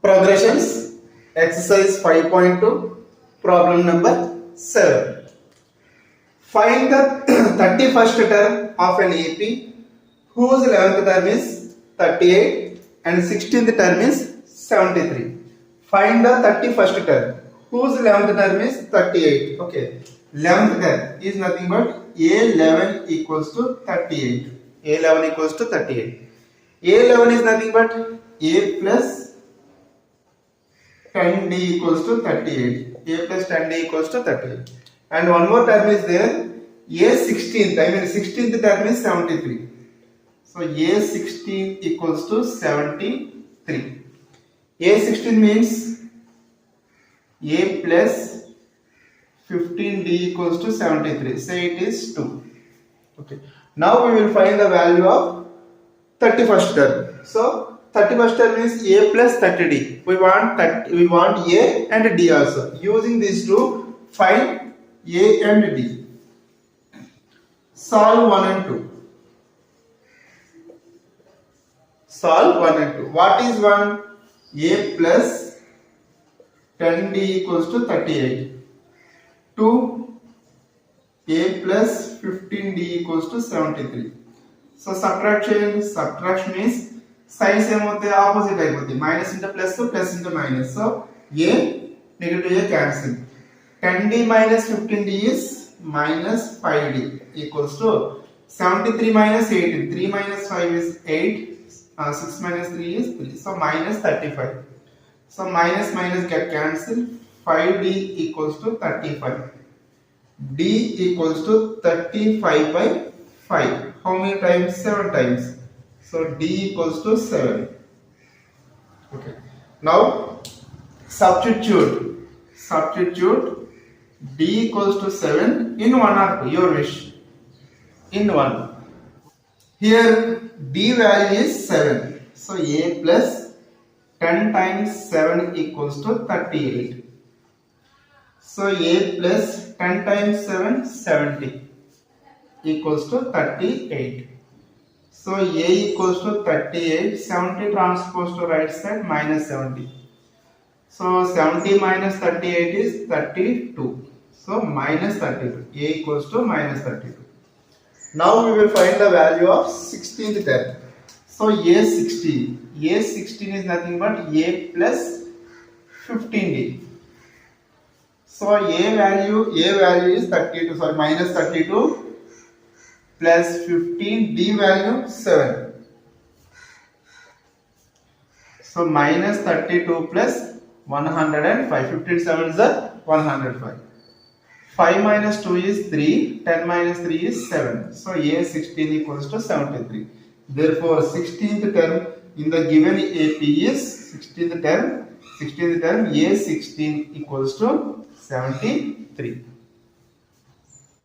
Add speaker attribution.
Speaker 1: Progressions, exercise 5.2, problem number 7. Find the 31st term of an AP whose 11th term is 38 and 16th term is 73. Find the 31st term whose 11th term is 38. Okay, 11th term is nothing but A11 equals to 38. A11 equals to 38. A11 is nothing but A plus 10d equals to 38. A plus 10d equals to 38. And one more term is there. A16th, 16th term is 73. So A16 equals to 73. A16 means A plus 15d equals to 73. Say it is 2. Okay. Now we will find the value of 31st term. So 31st term is A plus 30d. We want A and D also. Using these two, find A and D. Solve 1 and 2. Solve 1 and 2. What is 1? A plus 10d equals to 38. 2. A plus 15d equals to 73. So subtraction is signs opposite అయిపోతాయి minus into plus plus into minus. So a negative a cancel. 10d minus 15d is minus 5d equals to 73 minus 18. 3 minus 5 is 8. 6 minus 3 is 3. So minus 35. So minus get cancelled. 5d equals to 35. D equals to 35 by 5. How many times? 7 times. So D equals to 7. Okay. Now substitute D equals to 7 in 1 or 2, your wish. In 1. Here D value is 7. So A plus 10 times 7 equals to 38. So A plus 10 times 7, 70 equals to 38. So A equals to 38, 70 transpose to right side minus 70. So 70 minus 38 is 32. So minus 32. A equals to minus 32. Now we will find the value of 16th term. So A16 is nothing but A plus 15d. So A value is 32. Sorry, minus 32. Plus 15, D value 7. So minus 32 plus 105. 15 7 is 105. 5 minus 2 is 3. 10 minus 3 is 7. So A16 equals to 73. Therefore 16th term in the given AP is 16th term A16 equals to 73.